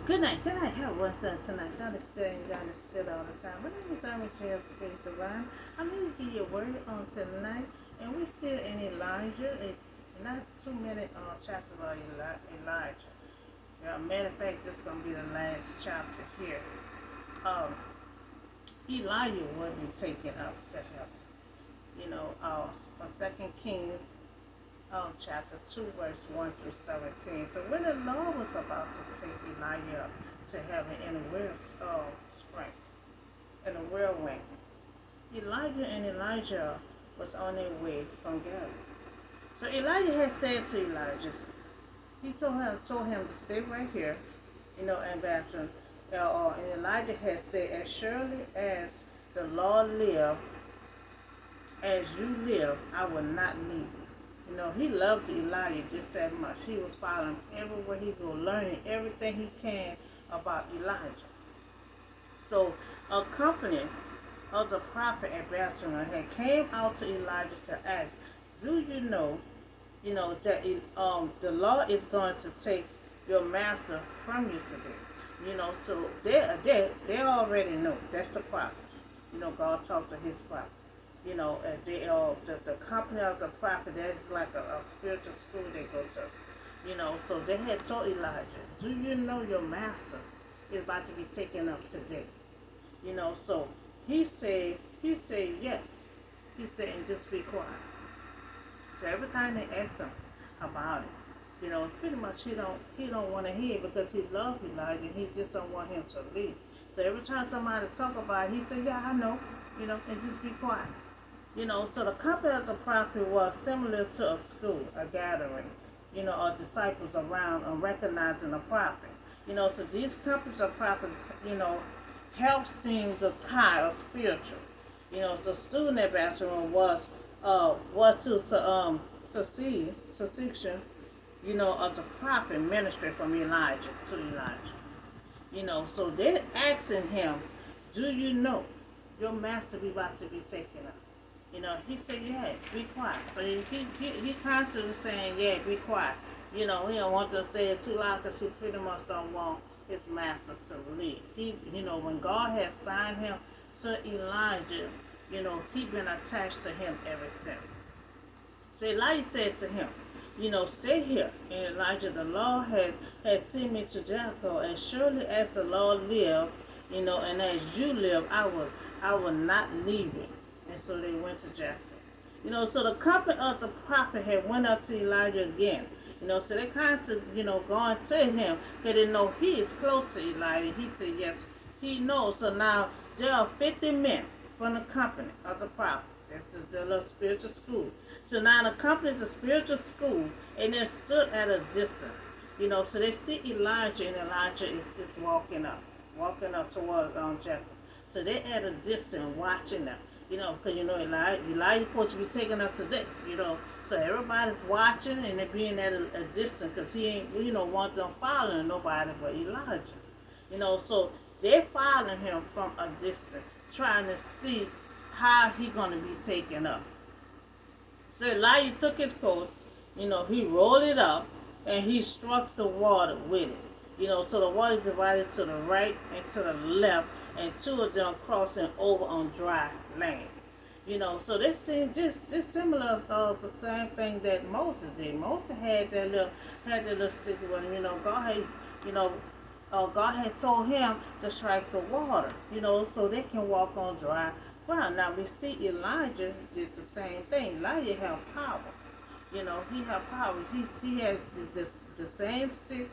Good night. Good night. Have one son tonight. God is good and God is good all the time. My name is Army Jail Spirit Divine. I'm here to give you a word on tonight. And we're still in Elijah. It's not too many chapters of Elijah. Matter of fact, this is going to be the last chapter here. Elijah will be taken up to heaven. You know, 2 Kings chapter 2, verse 1 through 17. So when the Lord was about to take Elijah up to heaven in a whirlwind, Elijah and Elijah was on their way from Galilee. So Elijah had said to Elijah, he told him to stay right here, in Bethlehem. And Elijah had said, as surely as the Lord live, as you live, I will not leave you. He loved Elijah just that much. He was following everywhere he go, learning everything he can about Elijah. So a company of the prophet at Bethlehem had came out to Elijah to ask, do you know that the Lord is going to take your master from you today? So they already know. That's the prophet. God talked to his prophet. The company of the prophet, that's like a spiritual school they go to. So they had told Elijah, do you know your master is about to be taken up today? So he said yes. He said, and just be quiet. So every time they ask him about it, pretty much he don't want to hear it because he loved Elijah and he just don't want him to leave. So every time somebody talk about it, he said, yeah, I know, and just be quiet. So the company of the prophet was similar to a school, a gathering, of disciples around and recognizing a prophet. So these companies of prophets, help stem the tide of spiritual. The student at Bethlehem was to succession, of the prophet ministry from Elijah to Elijah. So they're asking him, do you know your master be about to be taken up? He said, yeah, be quiet. So he constantly saying, yeah, be quiet. He don't want to say it too loud because he pretty much don't want his master to leave. When God has signed him to Elijah, he been attached to him ever since. So Elijah said to him, stay here. And Elijah, the Lord had sent me to Jericho, as surely as the Lord live, and as you live, I will not leave you. And so they went to Jericho. So the company of the prophet had went up to Elijah again. So they kind of, going to him because they know he is close to Elijah. He said, yes, he knows. So now there are 50 men from the company of the prophet. That's the little spiritual school. So now the company is a spiritual school, and they stood at a distance. So they see Elijah, and Elijah is walking up toward Jericho. So they're at a distance watching them. Because Elijah supposed to be taking us today, So everybody's watching and they're being at a distance because he ain't, want them following nobody but Elijah. So they're following him from a distance, trying to see how he going to be taken up. So Elijah took his coat, he rolled it up and he struck the water with it. So the water is divided to the right and to the left, and two of them crossing over on dry land. So this similar to the same thing that Moses did. Moses had that little sticky one. God had told him to strike the water. So they can walk on dry ground. Now we see Elijah did the same thing. Elijah had power. He had power. He had the same stick.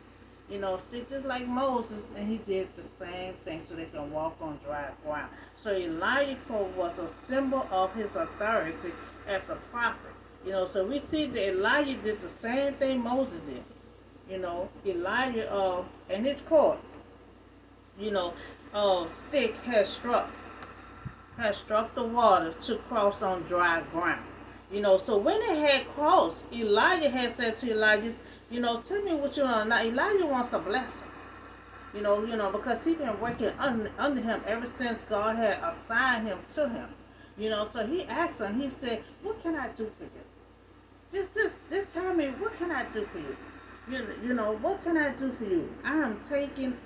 Stick just like Moses, and he did the same thing so they can walk on dry ground. So Elijah was a symbol of his authority as a prophet. So we see that Elijah did the same thing Moses did. Elijah and his cord, stick has struck the water to cross on dry ground. So when they had crossed, Elijah had said to Elijah, tell me what you want. Now Elijah wants to bless him. Because he's been working under him ever since God had assigned him to him. So he asked him, he said, what can I do for you? Just tell me, what can I do for you? You know, what can I do for you? I am taking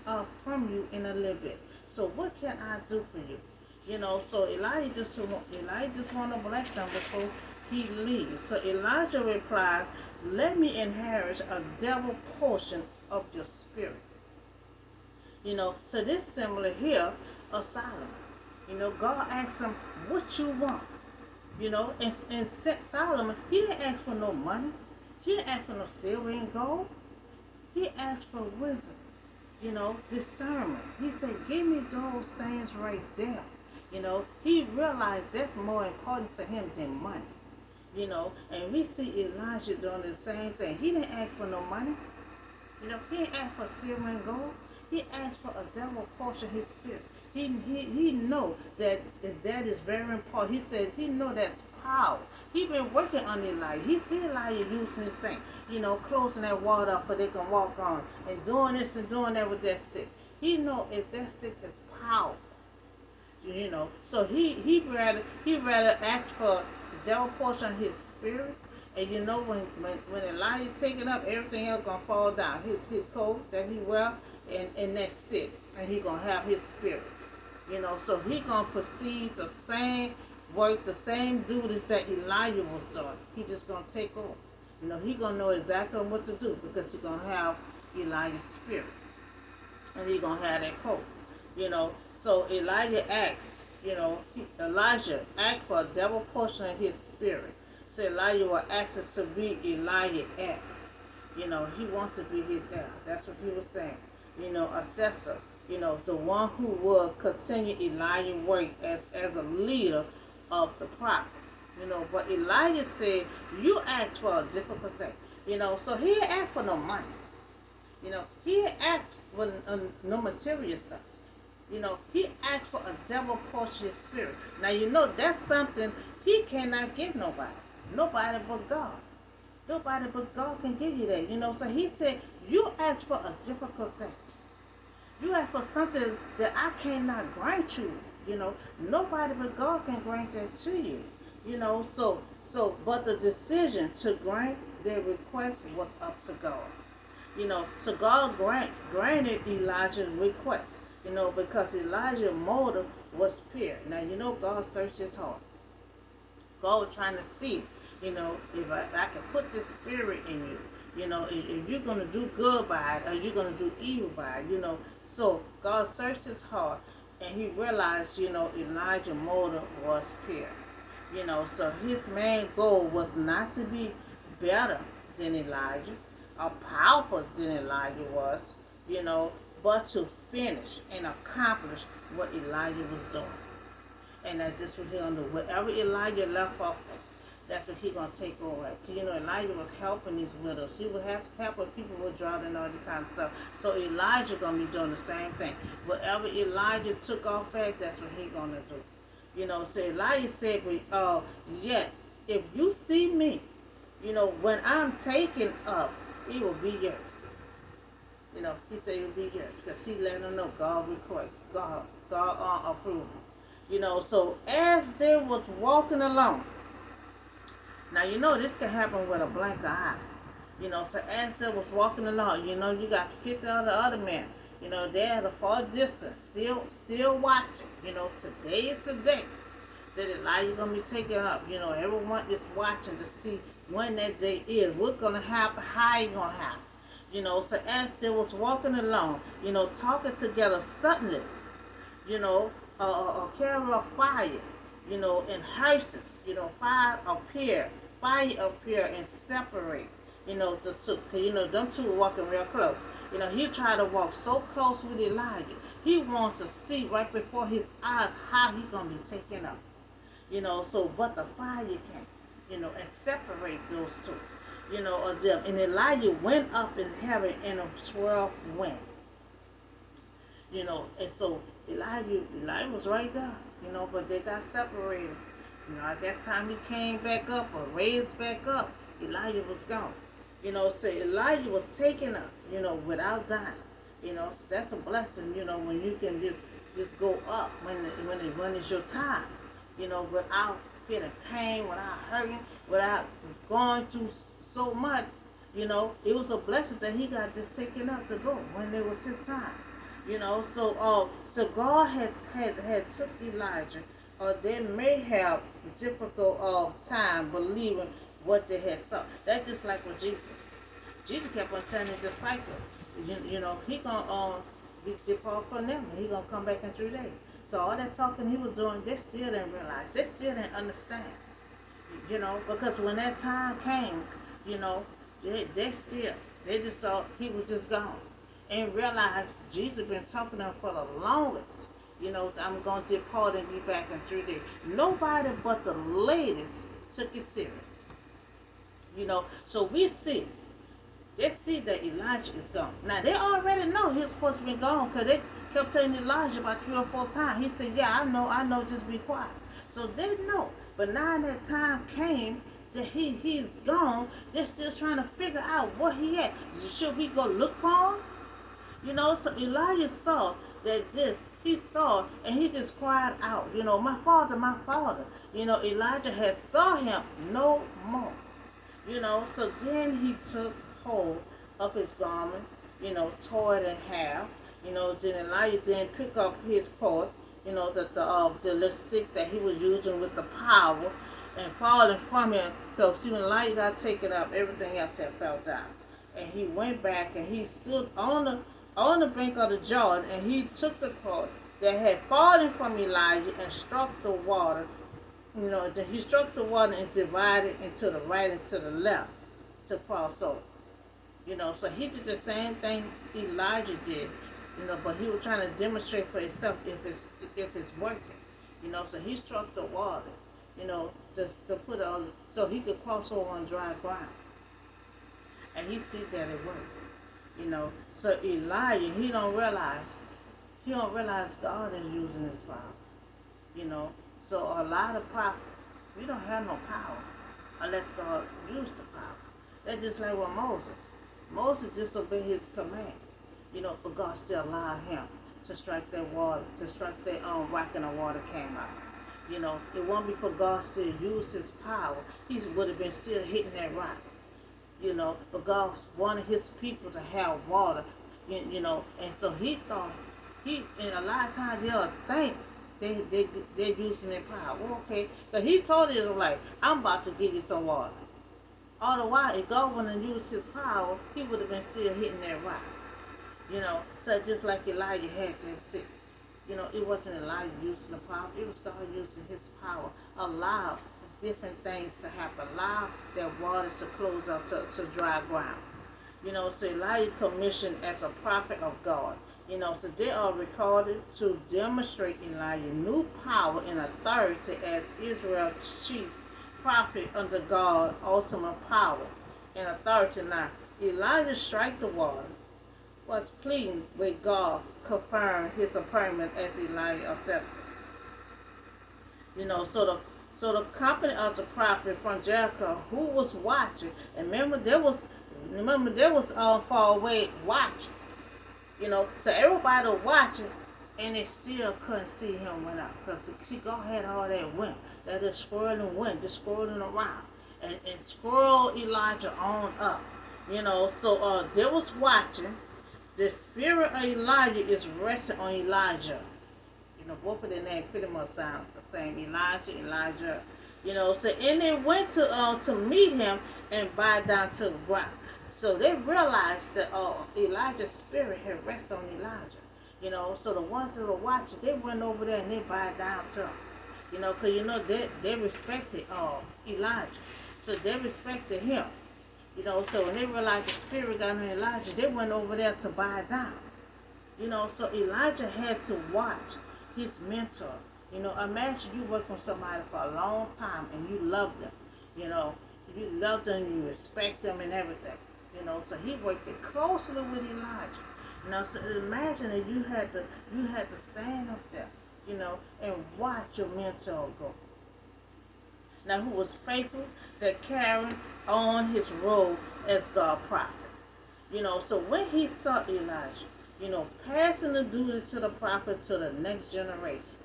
from you in a little bit. So what can I do for you? You know, so Elijah just want to bless him before he leaves. So Elijah replied, "Let me inherit a double portion of your spirit." You know, so this similar here of Solomon. You know, God asked him, "What you want?" You know, and Solomon, he didn't ask for no money. He didn't ask for no silver and gold. He asked for wisdom, you know, discernment. He said, "Give me those things right there." You know, he realized that's more important to him than money. You know, and we see Elijah doing the same thing. He didn't ask for no money. You know, he didn't ask for silver and gold. He asked for a double portion of his spirit. He know that is very important. He said he know that's power. He been working on Elijah. He see Elijah using this thing, you know, closing that water up so they can walk on, and doing this and doing that with that stick. He know if that stick is powerful. You know, so he rather ask for the double portion of his spirit. And you know, when Elijah take it up, everything else gonna fall down. His coat that he wear, and that stick, and he gonna have his spirit. You know, so he gonna perceive the same work, the same duties that Elijah was doing. He just gonna take over. You know, he gonna know exactly what to do because he gonna have Elijah's spirit, and he gonna have that coat. You know, so Elijah asked for a double portion of his spirit. So Elijah will ask us to be Elijah's heir. You know, he wants to be his heir. That's what he was saying. You know, assessor. You know, the one who will continue Elijah's work as a leader of the prophet. You know, but Elijah said, "You asked for a difficult thing." You know, so he didn't ask for no money. You know, he asked for no material stuff. You know, he asked for a double portion of spirit. Now, you know, that's something he cannot give nobody. Nobody but God. Nobody but God can give you that. You know, so he said, "You asked for a difficult thing. You asked for something that I cannot grant you." You know, nobody but God can grant that to you. You know, but the decision to grant their request was up to God. You know, so God granted Elijah's request, you know, because Elijah's motive was pure. Now, you know, God searched his heart. God was trying to see, you know, if I can put this spirit in you. You know, if you're going to do good by it or you're going to do evil by it, you know. So God searched his heart, and he realized, you know, Elijah's motive was pure. You know, so his main goal was not to be better than Elijah or powerful than Elijah was, you know, but to finish and accomplish what Elijah was doing. And that's just what he gonna do. Whatever Elijah left off at, that's what he gonna take over at. You know, Elijah was helping these widows. He was helping people with drought and all that kind of stuff. So Elijah gonna be doing the same thing. Whatever Elijah took off at, that's what he gonna do. You know, so Elijah said, "Yet if you see me, you know, when I'm taken up, it will be yours." You know, he said it will be yours because he let them know God record, God approval. You know, so as they was walking along, now you know this can happen with a blank eye. You know, so as they was walking along, you know, you got 50 other men. You know, they're at a far distance, still watching. You know, today is the day that Elijah gonna be taken up. You know, everyone is watching to see when that day is. What's gonna happen? How it gonna happen? You know, so as they was walking along, you know, talking together, suddenly, you know, a carrier of fire, you know, in hearses, you know, fire appear and separate, you know, the two. You know, them two were walking real close. You know, he tried to walk so close with Elijah. He wants to see right before his eyes how he gonna be taken up. You know, so but the fire came, you know, and separate those two, you know, of them. And Elijah went up in heaven in a swirl wind. You know, and so Elijah was right there, you know, but they got separated. You know, I guess time he came back up or raised back up, Elijah was gone. You know, so Elijah was taken up, you know, without dying. You know, so that's a blessing, you know, when you can just go up when it's your time, you know, without feeling pain, without hurting, without going through so much, It was a blessing that he got just taken up to go when it was his time. So God had took Elijah, or they may have difficult time believing what they had saw. That's just like with Jesus. Jesus kept on telling his disciples, he gonna be depart from them, and he gonna come back in 3 days. So all that talking he was doing, they still didn't realize, they still didn't understand, because when that time came, you know, they just thought he was just gone, and realized Jesus been talking to them for the longest. I'm going to depart and be back in 3 days. Nobody but the ladies took it serious. So they see that Elijah is gone. Now they already know he was supposed to be gone, because they kept telling Elijah about 3 or 4 times. He said, "Yeah, I know, just be quiet." So they know. But now that time came that he's gone, they're still trying to figure out where he at. Should we go look for him? So Elijah saw he saw, and he just cried out, "My father, my father." Elijah had saw him no more. So then he took hold of his garment, tore it in half. Then Elijah didn't pick up his cord, the little stick that he was using with the power, and falling from him. So see, when Elijah got taken up, everything else had fell down. And he went back and he stood on the bank of the Jordan, and he took the cord that had fallen from Elijah and struck the water. He struck the water and divided into the right and to the left to cross over. So he did the same thing Elijah did, but he was trying to demonstrate for himself if it's working. So he struck the water, just to put on so he could cross over on dry ground. And he see that it worked. So Elijah, he don't realize God is using his power. So a lot of prophets, we don't have no power unless God uses the power. That's just like with Moses. Moses disobeyed his command, but God still allowed him to strike that water, to strike that rock, and the water came out. It wasn't before God still used his power, he would have been still hitting that rock. But God wanted his people to have water, and so he thought, and a lot of times they'll think they're using their power. Well, okay, because he told Israel, "I'm about to give you some water." All the while, if God wouldn't use his power, he would have been still hitting that rock. So just like Elijah had that sick. It wasn't Elijah using the power, it was God using his power. Allow different things to happen. Allow that water to close out to dry ground. So Elijah commissioned as a prophet of God. So they are recorded to demonstrate Elijah's new power and authority as Israel's chief prophet under God's ultimate power and authority. Now, Elijah struck the water, was pleading with God, confirmed his appointment as Elijah's successor. So the company of the prophet from Jericho who was watching, and remember there was far away watching. So everybody was watching, and they still couldn't see him went up, because see, God had all that wind, that is swirling wind, just swirling around, and swirl Elijah on up. So they was watching. The spirit of Elijah is resting on Elijah. Both of their names pretty much sound the same. Elijah. So and they went to meet him and bow down to the ground. So they realized that Elijah's spirit had rested on Elijah. So the ones that were watching, they went over there and they bowed down to him. Because they respected Elijah. So they respected him. So when they realized the spirit got on Elijah, they went over there to bow down. So Elijah had to watch his mentor. Imagine you work with somebody for a long time and you love them. You love them, you respect them and everything. So he worked it closely with Elijah. So imagine that you had to stand up there, and watch your mentor go. Now, who was faithful, that carried on his role as God's prophet. So when he saw Elijah, passing the duty to the prophet to the next generation,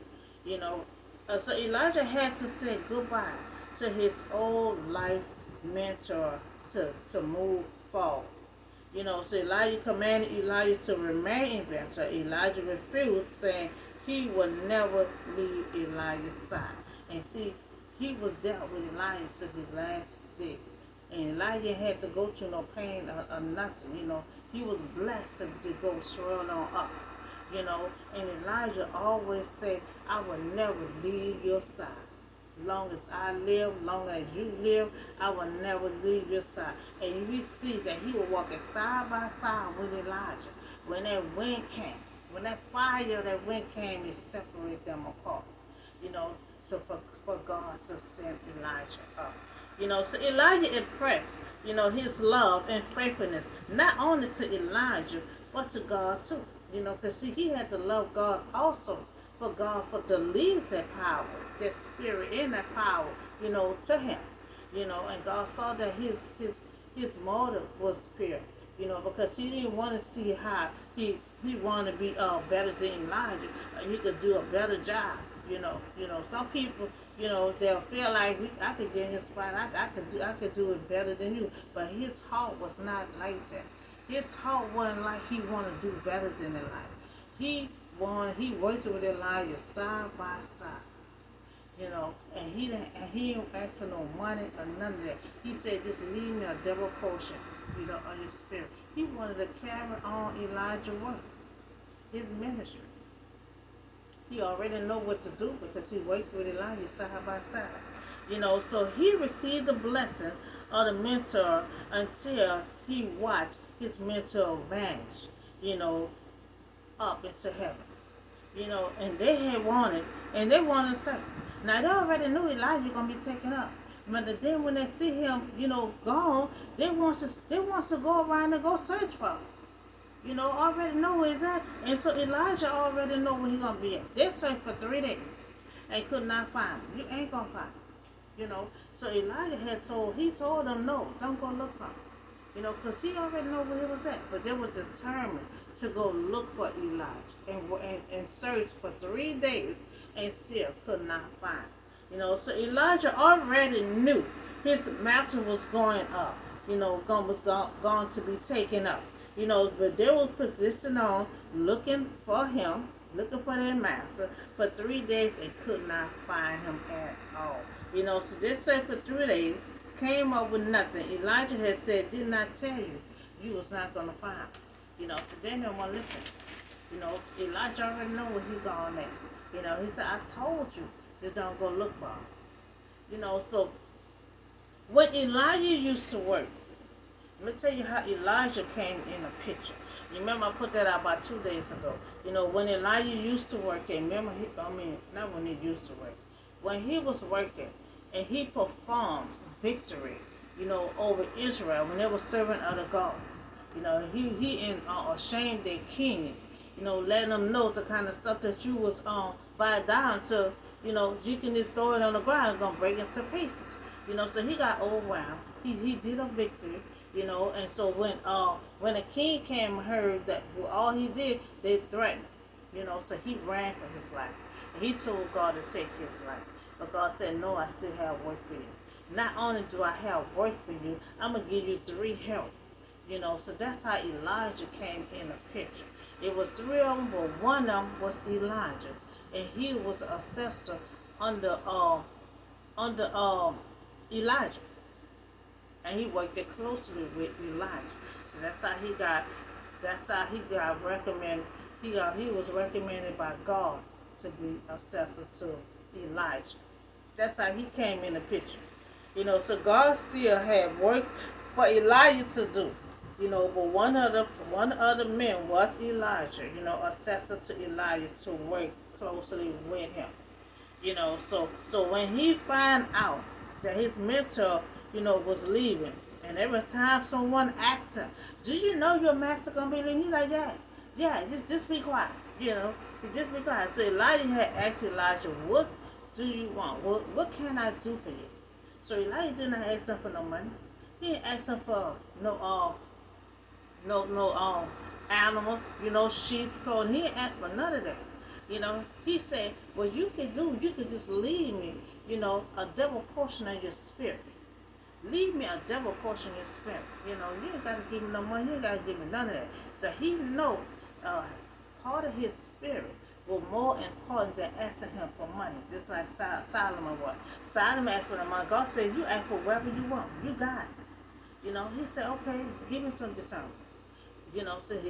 so Elijah had to say goodbye to his old life mentor to move fall. So Elijah commanded Elijah to remain in Bethel. Elijah refused, saying he would never leave Elijah's side. And see, he was dealt with Elijah to his last day. And Elijah had to go through no pain or nothing. He was blessed to go straight on up. And Elijah always said, I will never leave your side. Long as I live, long as you live, I will never leave your side. And we see that he was walking side by side with Elijah. When that wind came, when that fire, that wind came, it separated them apart. So for God to send Elijah up. So Elijah expressed, his love and faithfulness, not only to Elijah, but to God too. Because see, he had to love God also for God to leave that power, that spirit and that power, to him. And God saw that his motive was pure, because he didn't want to see how he wanted to be better than Elijah. He could do a better job. Some people, they'll feel like I could get in your spot. I could do it better than you. But his heart was not like that. His heart wasn't like he wanted to do better than Elijah. He worked with Elijah side by side. And he didn't ask for no money or none of that. He said, just leave me a double portion, of your spirit. He wanted to carry on Elijah's work, his ministry. He already know what to do because he worked with Elijah side by side. So he received the blessing of the mentor until he watched his mentor vanish, up into heaven. And they wanted something. Now they already knew Elijah gonna be taken up. But then when they see him, gone, they want to go around and go search for him. Already know where he's at. And so Elijah already know where he's going to be at. They searched for 3 days and could not find him. You ain't going to find him. So Elijah told them, no, don't go look for him. Because he already know where he was at. But they were determined to go look for Elijah and search for 3 days and still could not find him. So Elijah already knew his master was going up, was going to be taken up. But they were persisting on looking for him, looking for their master for 3 days and could not find him at all. So they said for 3 days, came up with nothing. Elijah had said, did not tell you, you was not going to find him. So they didn't want to listen. Elijah already know where he gone at. He said, I told you, just don't go look for him. So when Elijah used to work, let me tell you how Elijah came in the picture. You remember I put that out about 2 days ago. When Elijah used to work, not when he used to work. When he was working and he performed victory, over Israel when they were serving other gods. He ashamed their king, letting them know the kind of stuff that you was buy down to, you can just throw it on the ground, it's gonna break into pieces. So he got overwhelmed. He did a victory. And so when the king came and heard that all he did, they threatened. So he ran for his life. And he told God to take his life. But God said, no, I still have work for you. Not only do I have work for you, I'm going to give you 3 help. So that's how Elijah came in the picture. It was 3 of them, but one of them was Elijah. And he was an ancestor under Elijah. And he worked it closely with Elijah. So that's how he got recommended. He was recommended by God to be assessor to Elijah. That's how he came in the picture. So God still had work for Elijah to do. But one other man was Elijah, assessor to Elijah to work closely with him. So when he found out that his mentor, was leaving, and every time someone asked him, do you know your master gonna be leaving? He's like, yeah, just be quiet, just be quiet. So Elijah had asked Elijah, what do you want? What can I do for you? So Elijah did not ask him for no money. He didn't ask him for no animals, sheep, goat. He didn't ask for none of that. He said, what you could do, you could just leave me, a double portion of your spirit. Leave me a double portion of your spirit. You ain't got to give me no money. You ain't got to give me none of that. So he know uh, part of his spirit was more important than asking him for money. Just like Solomon was. Solomon asked for the money. God said, you ask for whatever you want. You got it. He said, okay, give me some discernment.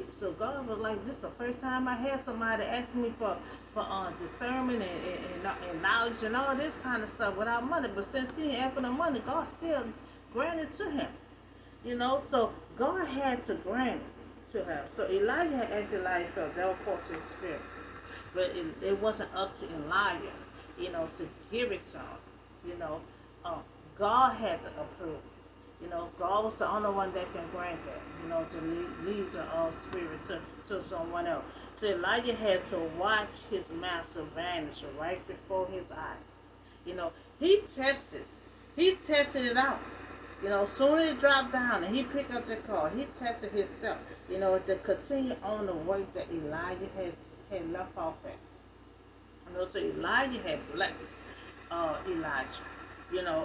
So God was like, this the first time I had somebody ask me for discernment and knowledge and all this kind of stuff without money. But since he ain't for the money, God still granted to him. So God had to grant it to him. So Elijah had asked Elijah for a double portion of his spirit. But it wasn't up to Elijah, to give it to him. You know, God had to approve. God was the only one that can grant that, to leave the spirit to someone else. So Elijah had to watch his master vanish right before his eyes. He tested. He tested it out. Soon as it dropped down and he picked up the car, he tested himself, to continue on the work that Elijah had left off at. So Elijah had blessed Elijah.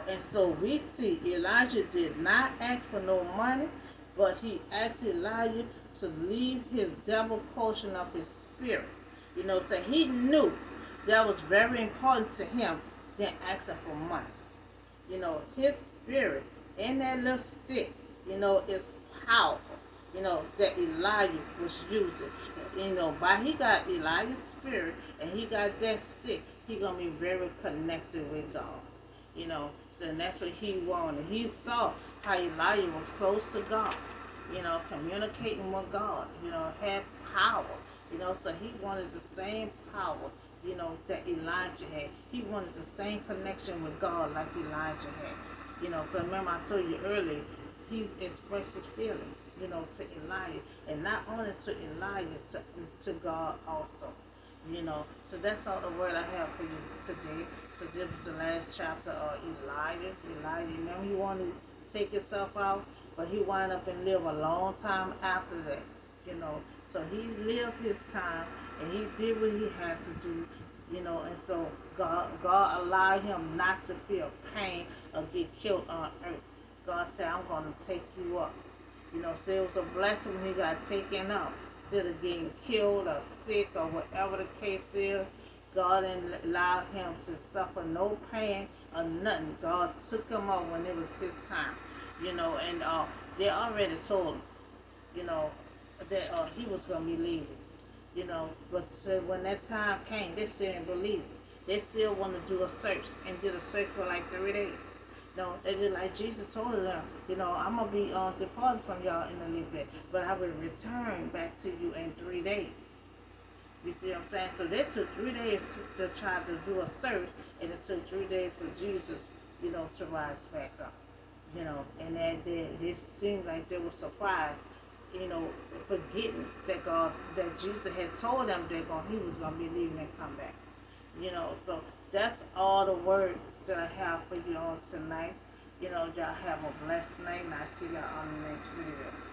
And so we see Elijah did not ask for no money, but he asked Elijah to leave his double portion of his spirit. So he knew that was very important to him than asking for money. His spirit in that little stick, is powerful, that Elijah was using. By he got Elijah's spirit and he got that stick, he gonna be very connected with God. So that's what he wanted. He saw how Elijah was close to God, communicating with God, had power, so he wanted the same power, that Elijah had. He wanted the same connection with God like Elijah had. Because remember I told you earlier, he expressed his feeling, to Elijah, and not only to Elijah, to God also. So that's all the word I have for you today. So this was the last chapter of Elijah. Elijah, he wanted to take himself out, but he wound up and lived a long time after that. So he lived his time and he did what he had to do. And so God allowed him not to feel pain or get killed on earth. God said, I'm going to take you up. So it was a blessing when he got taken up. Instead of getting killed or sick or whatever the case is, God didn't allow him to suffer no pain or nothing. God took him up when it was his time. And they already told him, that he was going to be leaving. But when that time came, they still didn't believe it. They still want to do a search and did a search for like 3 days. They did like Jesus told them, I'm going to be departed from y'all in a little bit, but I will return back to you in 3 days. You see what I'm saying? So they took 3 days to try to do a search, and it took 3 days for Jesus, to rise back up. And it seemed like they were surprised, forgetting that Jesus had told them that he was going to be leaving and come back. So that's all the word that I have for you on tonight. Y'all have a blessed night, and I'll see y'all on the next video.